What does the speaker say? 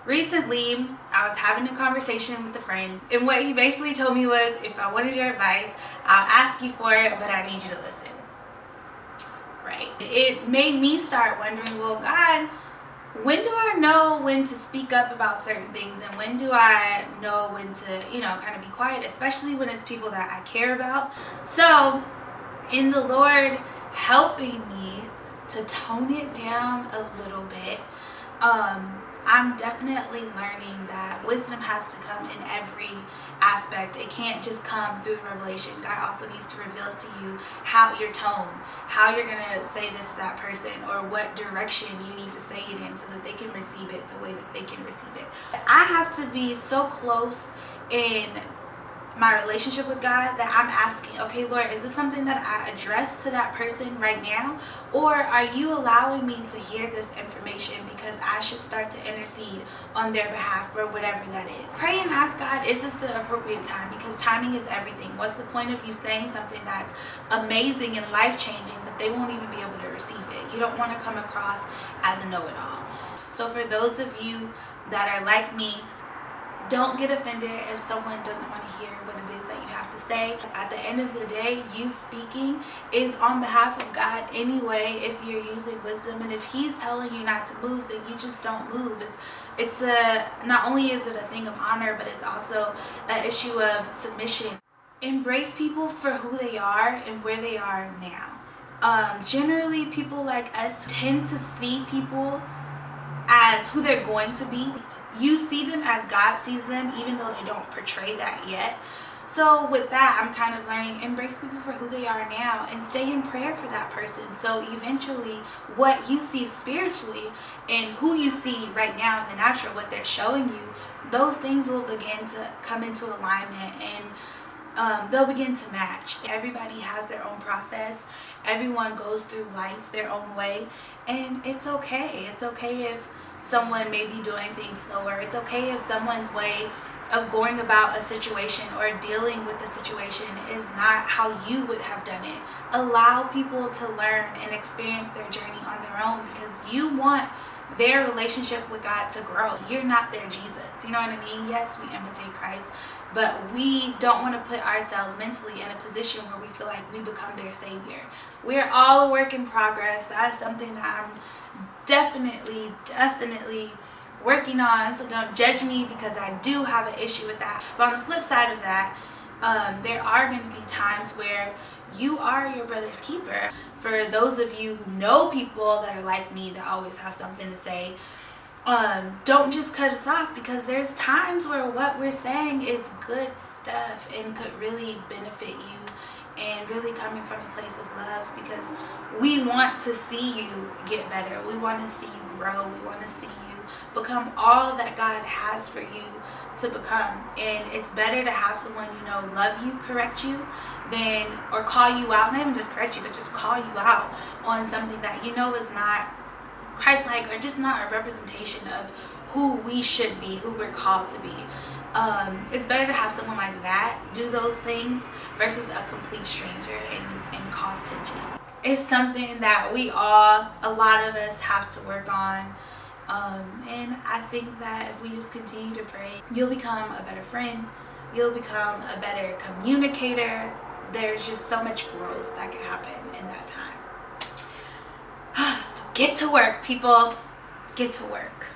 Recently, I was having a conversation with a friend, and what he basically told me was, if I wanted your advice, I'll ask you for it, but I need you to listen. Right? It made me start wondering, well, God, when do I know when to speak up about certain things, and when do I know when to, kind of be quiet, especially when it's people that I care about? So, in the Lord helping me to tone it down a little bit, I'm definitely learning that wisdom has to come in every aspect. It can't just come through revelation. God also needs to reveal to you how your tone, how you're going to say this to that person, or what direction you need to say it in so that they can receive it the way that they can receive it. I have to be so close in my relationship with God that I'm asking, okay, Lord, is this something that I address to that person right now? Or are you allowing me to hear this information because I should start to intercede on their behalf for whatever that is? Pray and ask God, is this the appropriate time? Because timing is everything. What's the point of you saying something that's amazing and life-changing, but they won't even be able to receive it? You don't want to come across as a know-it-all. So for those of you that are like me, don't get offended if someone doesn't want to hear what it is that you have to say. At the end of the day, you speaking is on behalf of God anyway if you're using wisdom. And if he's telling you not to move, then you just don't move. It's not only is it a thing of honor, but it's also an issue of submission. Embrace people for who they are and where they are now. Generally, people like us tend to see people as who they're going to be. You see them as God sees them, even though they don't portray that yet. So with that, I'm kind of learning, embrace people for who they are now and stay in prayer for that person. So eventually, what you see spiritually and who you see right now in the natural, what they're showing you, those things will begin to come into alignment, and they'll begin to match. Everybody has their own process. Everyone goes through life their own way, and it's okay. It's okay if someone may be doing things slower. It's okay if someone's way of going about a situation or dealing with the situation is not how you would have done it. Allow people to learn and experience their journey on their own, because you want their relationship with God to grow. You're not their Jesus. You know what I mean? Yes, we imitate Christ, but we don't want to put ourselves mentally in a position where we feel like we become their savior. We're all a work in progress. That's something that I'm definitely working on, so don't judge me because I do have an issue with that. But on the flip side of that, there are going to be times where you are your brother's keeper. For those of you who know people that are like me that always have something to say, don't just cut us off, because there's times where what we're saying is good stuff and could really benefit you, and really coming from a place of love, because we want to see you get better. We want to see you grow. We want to see you become all that God has for you to become. And it's better to have someone love you, correct you, or call you out, not even just correct you, but just call you out on something that is not Christ-like, or just not a representation of who we should be, who we're called to be. It's better to have someone like that do those things versus a complete stranger and cause tension. It's something that a lot of us have to work on. And I think that if we just continue to pray, you'll become a better friend. You'll become a better communicator. There's just so much growth that can happen in that time. So get to work, people. Get to work.